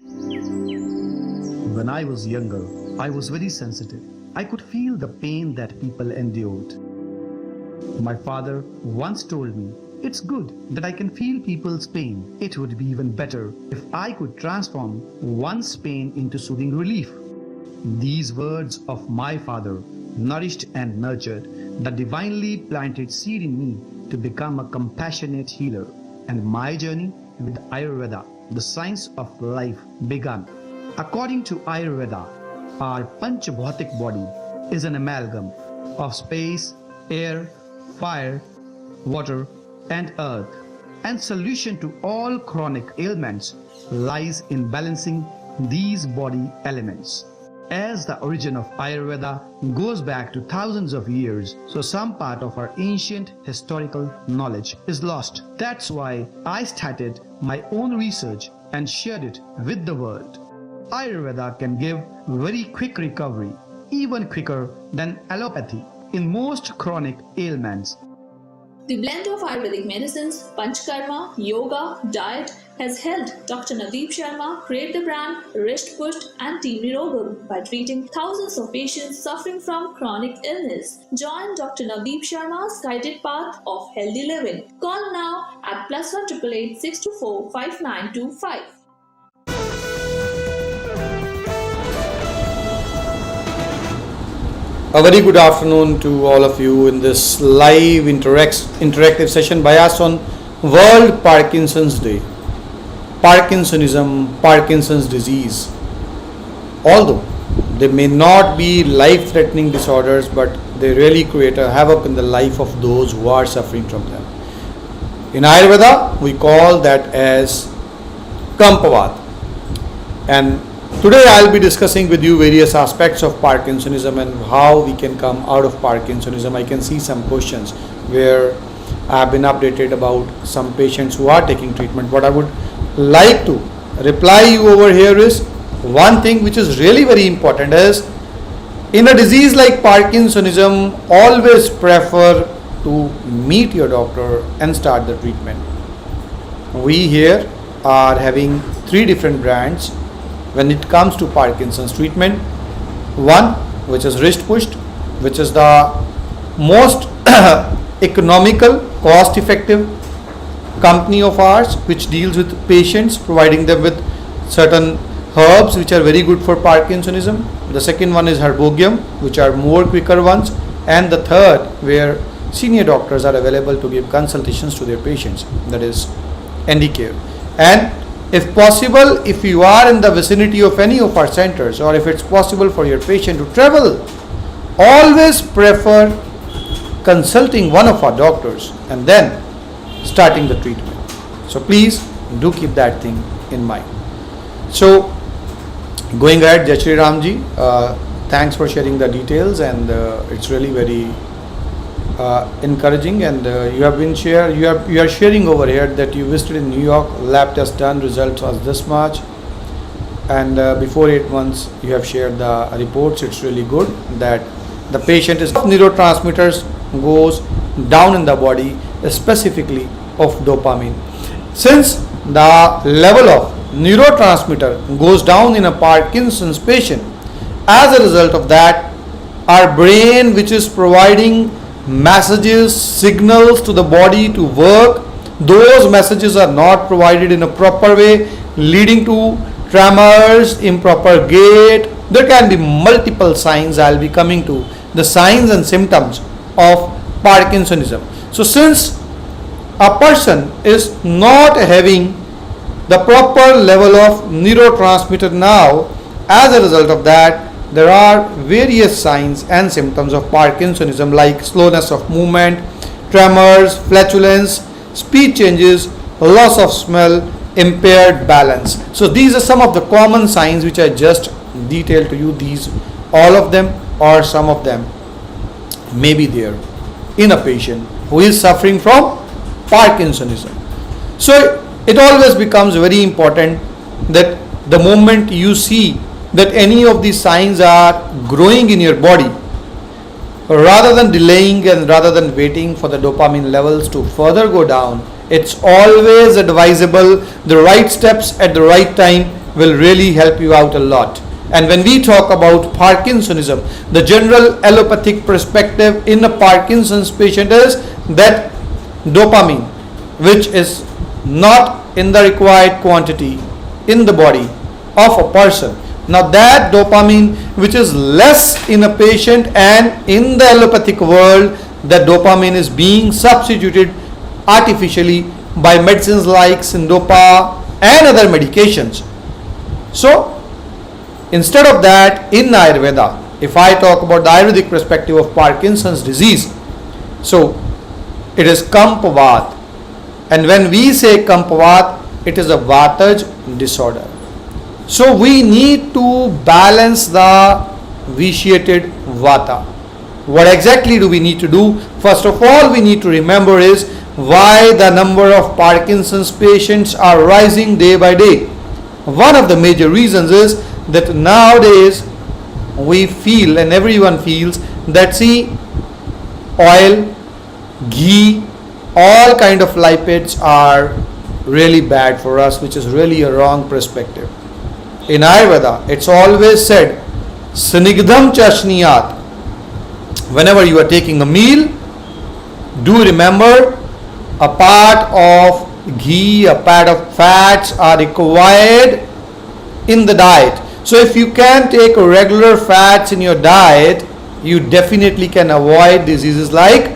When I was younger, I was very sensitive. I could feel the pain that people endured. My father once told me, "It's good that I can feel people's pain. It would be even better if I could transform one's pain into soothing relief." These words of my father nourished and nurtured the divinely planted seed in me to become a compassionate healer. And my journey with Ayurveda, the science of life, began. According to Ayurveda, our Panchabhautik body is an amalgam of space, air, fire, water, and earth. And solution to all chronic ailments lies in balancing these body elements. As the origin of Ayurveda goes back to thousands of years, so some part of our ancient historical knowledge is lost. That's why I started my own research and shared it with the world. Ayurveda can give very quick recovery, even quicker than allopathy, in most chronic ailments. The blend of Ayurvedic medicines, Panchkarma, yoga, diet has helped Dr. Nadeep Sharma create the brand Risht Pusht and Team Nirogam by treating thousands of patients suffering from chronic illness. Join Dr. Nadeep Sharma's guided path of healthy living. Call now at +1 888 624 5925. A very good afternoon to all of you in this live interactive session by us on World Parkinson's Day. Parkinsonism, Parkinson's disease. Although they may not be life-threatening disorders, but they really create a havoc in the life of those who are suffering from them. In Ayurveda, we call that as Krampavad. And today I'll be discussing with you various aspects of Parkinsonism and how we can come out of Parkinsonism. I can see some questions where I have been updated about some patients who are taking treatment. What I would like to reply you over here is one thing which is really very important is in a disease like Parkinsonism, always prefer to meet your doctor and start the treatment. We here are having 3 different brands when it comes to Parkinson's treatment. One, which is Risht Pusht, which is the most economical, cost-effective company of ours, which deals with patients, providing them with certain herbs which are very good for Parkinsonism. The second one is Herbogium, which are more quicker ones. And the third, where senior doctors are available to give consultations to their patients, that is ND-Care. And if possible, if you are in the vicinity of any of our centers, or if it's possible for your patient to travel, always prefer consulting one of our doctors and then starting the treatment. So please do keep that thing in mind. So going ahead, Jai Shri Ramji, thanks for sharing the details, and it's really very encouraging. And you are sharing over here that you visited in New York, lab test done, result was this much, and before 8 months you have shared the reports. It's really good that the patient is neurotransmitters goes down in the body, specifically of dopamine. Since the level of neurotransmitter goes down in a Parkinson's patient, as a result of that, our brain, which is providing messages, signals to the body to work, those messages are not provided in a proper way, leading to tremors, improper gait. There can be multiple signs. I'll be coming to the signs and symptoms of Parkinsonism. So since a person is not having the proper level of neurotransmitter now, as a result of that, there are various signs and symptoms of Parkinsonism like slowness of movement, tremors, flatulence, speech changes, loss of smell, impaired balance. So these are some of the common signs which I just detailed to you. These, all of them or some of them may be there in a patient who is suffering from Parkinsonism. So it always becomes very important that the moment you see that any of these signs are growing in your body, rather than delaying and rather than waiting for the dopamine levels to further go down, it's always advisable the right steps at the right time will really help you out a lot. And when we talk about Parkinsonism, the general allopathic perspective in a Parkinson's patient is that dopamine, which is not in the required quantity in the body of a person. Now that dopamine which is less in a patient, and in the allopathic world, that dopamine is being substituted artificially by medicines like Syndopa and other medications. So instead of that, in Ayurveda, if I talk about the Ayurvedic perspective of Parkinson's disease, so it is Kampavat. And when we say Kampavat, it is a Vataj disorder. So we need to balance the vitiated Vata. What exactly do we need to do? First of all, we need to remember is why the number of Parkinson's patients are rising day by day. One of the major reasons is that nowadays we feel, and everyone feels, that see, oil, ghee, all kind of lipids are really bad for us, which is really a wrong perspective. In Ayurveda, it's always said, Snigdham chashniyat. Whenever you are taking a meal, do remember a part of ghee, a part of fats are required in the diet. So if you can take regular fats in your diet, you definitely can avoid diseases like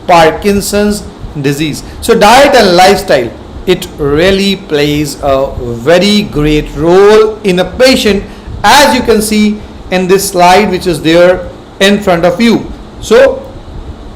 Parkinson's disease. So diet and lifestyle, it really plays a very great role in a patient, as you can see in this slide which is there in front of you. So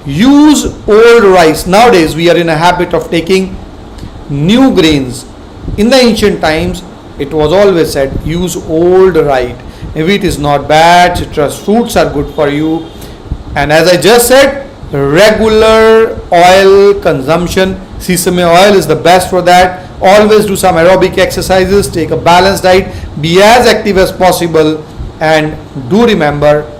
use old rice. Nowadays we are in a habit of taking new grains. In the ancient times, it was always said, use old rice. Wheat is not bad, citrus fruits are good for you. And as I just said, regular oil consumption, sesame oil is the best for that. Always do some aerobic exercises, take a balanced diet, be as active as possible, and do remember,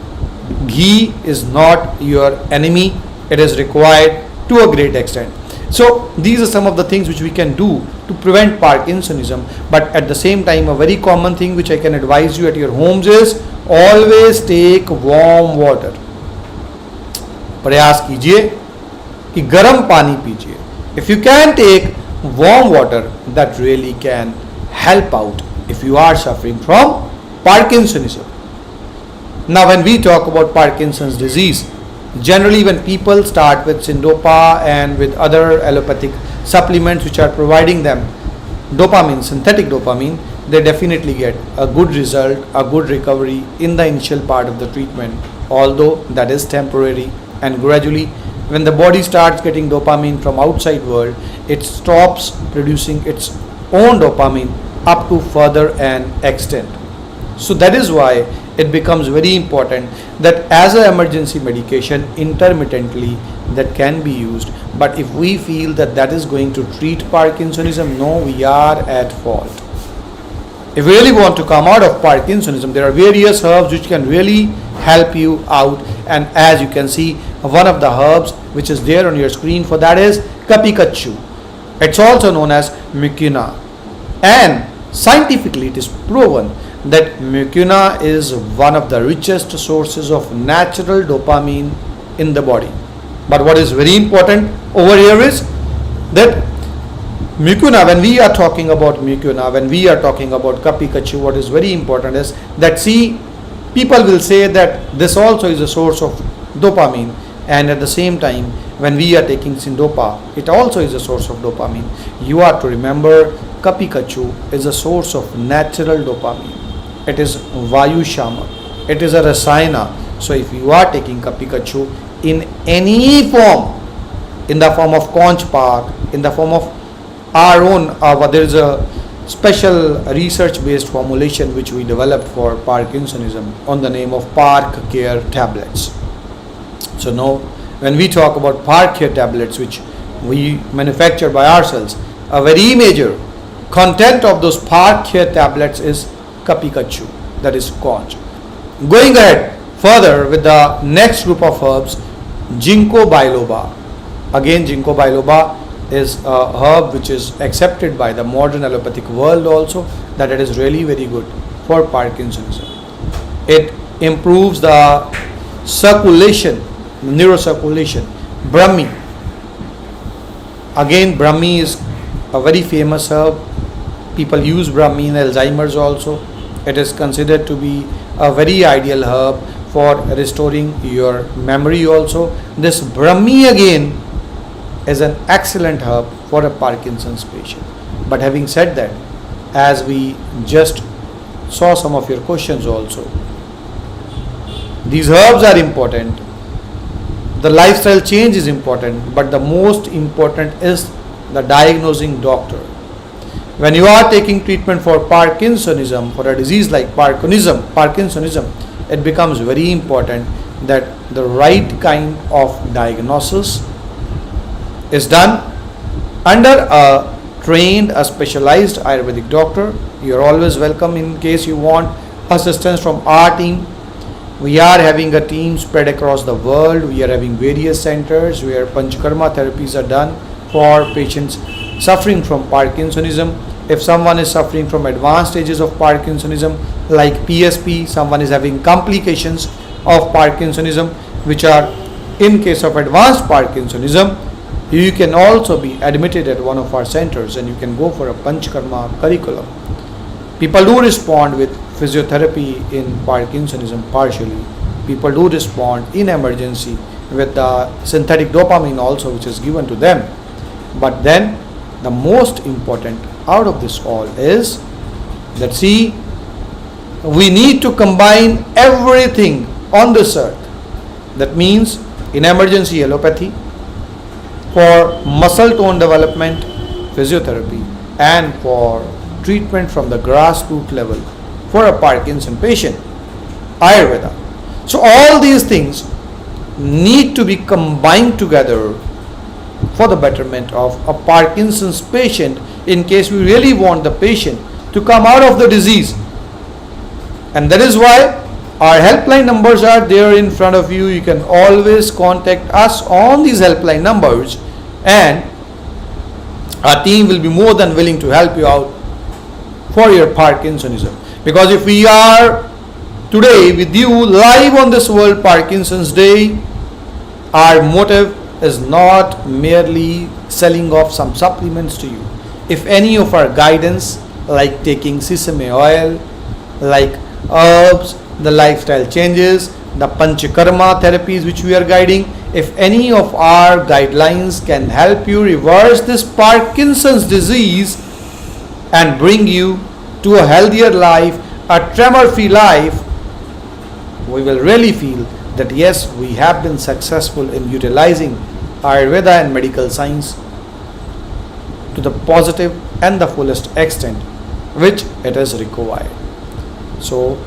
ghee is not your enemy. It is required to a great extent. So these are some of the things which we can do to prevent Parkinsonism. But at the same time, a very common thing which I can advise you at your homes is always take warm water. प्रयास कीजिए कि गर्म पानी पीजिए. If you can take warm water, that really can help out if you are suffering from Parkinsonism. Now when we talk about Parkinson's disease, generally when people start with Syndopa and with other allopathic supplements which are providing them dopamine, synthetic dopamine, they definitely get a good result, a good recovery in the initial part of the treatment, although that is temporary. And gradually, when the body starts getting dopamine from outside world, it stops producing its own dopamine up to further an extent. So that is why it becomes very important that as an emergency medication intermittently that can be used. But if we feel that that is going to treat Parkinsonism, no, we are at fault. If you really want to come out of Parkinsonism, there are various herbs which can really help you out. And as you can see, one of the herbs which is there on your screen for that is Kapikachu. It's also known as mucuna. And scientifically it is proven that mucuna is one of the richest sources of natural dopamine in the body. But what is very important over here is that mucuna, when we are talking about mucuna, when we are talking about Kapikachu, what is very important is that, see, people will say that this also is a source of dopamine, and at the same time when we are taking Syndopa, it also is a source of dopamine. You are to remember, Kapikachu is a source of natural dopamine. It is Vayu Shama. It is a Rasayana. So if you are taking Kapikachu in any form, in the form of conch bark, in the form of our own, there is a special research based formulation which we developed for Parkinsonism on the name of Park Care tablets. So now when we talk about Park Care tablets which we manufacture by ourselves, a very major content of those Park Care tablets is Kapikachu, that is conch. Going ahead further with the next group of herbs, Ginkgo biloba. Again, Ginkgo biloba is a herb which is accepted by the modern allopathic world also, that it is really very good for Parkinsonism. It improves the circulation, neurocirculation. Brahmi, again Brahmi is a very famous herb. People use Brahmi in Alzheimer's also. It is considered to be a very ideal herb for restoring your memory also. This Brahmi again is an excellent herb for a Parkinson's patient. But having said that, as we just saw some of your questions also, these herbs are important, the lifestyle change is important, but the most important is the diagnosing doctor. When you are taking treatment for Parkinsonism, for a disease like Parkinsonism, it becomes very important that the right kind of diagnosis is done under a trained, a specialized Ayurvedic doctor. You are always welcome in case you want assistance from our team. We are having a team spread across the world. We are having various centers where Panchakarma therapies are done for patients suffering from Parkinsonism. If someone is suffering from advanced stages of Parkinsonism like PSP, someone is having complications of Parkinsonism which are in case of advanced Parkinsonism, you can also be admitted at one of our centers and you can go for a Panchakarma curriculum. People do respond with physiotherapy in Parkinsonism partially. People do respond in emergency with the synthetic dopamine also which is given to them. But then the most important out of this all is that see, we need to combine everything on this earth. That means in emergency allopathy, for muscle tone development, physiotherapy, and for treatment from the grassroots level for a Parkinson patient, Ayurveda. So all these things need to be combined together for the betterment of a Parkinson's patient in case we really want the patient to come out of the disease. And that is why our helpline numbers are there in front of you. You can always contact us on these helpline numbers and our team will be more than willing to help you out for your Parkinsonism. Because if we are today with you live on this World Parkinson's Day, our motive is not merely selling off some supplements to you. If any of our guidance like taking sesame oil, like herbs, the lifestyle changes, the Panchakarma therapies which we are guiding, if any of our guidelines can help you reverse this Parkinson's disease and bring you to a healthier life, a tremor-free life, we will really feel that yes, we have been successful in utilizing Ayurveda and medical science to the positive and the fullest extent which it is required. So,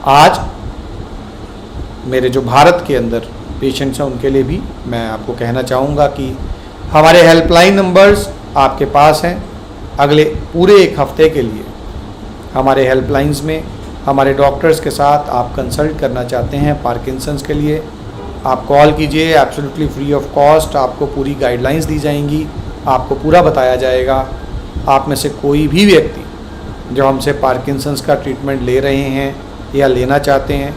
आज मेरे जो भारत के अंदर patients हैं उनके लिए भी मैं आपको कहना चाहूँगा कि हमारे हेल्पलाइन नंबर्स आपके पास हैं। अगले पूरे एक हफ्ते के लिए हमारे हेल्पलाइंस में हमारे डॉक्टर्स के साथ आप कंसल्ट करना चाहते हैं पार्किंसंस के लिए, आप कॉल कीजिए, एब्सोल्युटली फ्री ऑफ कॉस्ट। आपको पूरी गाइडलाइंस दी जाएंगी, आपको पूरा बताया जाएगा। आप में से कोई भी व्यक्ति जो हमसे पार्किंसंस का ट्रीटमेंट ले रहे हैं या लेना चाहते हैं,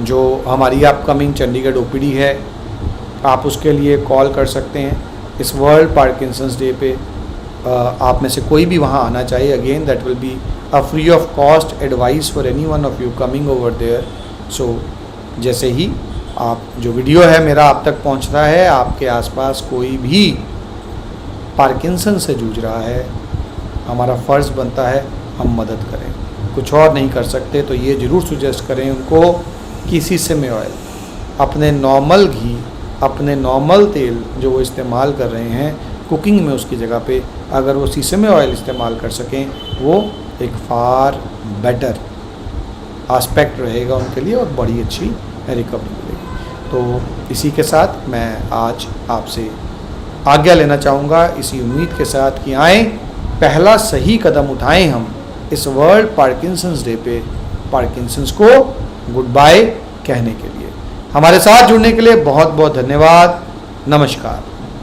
जो हमारी अपकमिंग चंडीगढ़ ओपीडी है, आप उसके लिए कॉल कर सकते हैं। इस वर्ल्ड पार्किंसंस डे पे आप में से कोई भी वहाँ आना चाहिए। Again that will be a free of cost advice for any one of you coming over there. So जैसे ही आप जो वीडियो है मेरा आप तक पहुँचता है, आपके आसपास कोई भी पार्किंसन से जूझ रहा है, हमारा फ़र्ज़ बनता है हम मदद करें। कुछ और नहीं कर सकते तो ये ज़रूर सुजेस्ट करें उनको कि सीसमे ऑयल, अपने नॉर्मल घी, अपने नॉर्मल तेल जो वो इस्तेमाल कर रहे हैं कुकिंग में, उसकी जगह पे अगर वो सीसमे ऑयल इस्तेमाल कर सकें, वो एक फार बेटर आस्पेक्ट रहेगा उनके लिए और बड़ी अच्छी रिकवरी मिलेगी। तो इसी के साथ मैं आज आपसे आज्ञा लेना चाहूँगा, इसी उम्मीद के साथ कि आएँ, पहला सही कदम उठाएं हम इस वर्ल्ड पार्किंसंस डे पे पार्किंसंस को गुड बाय कहने के लिए। हमारे साथ जुड़ने के लिए बहुत बहुत धन्यवाद। नमस्कार।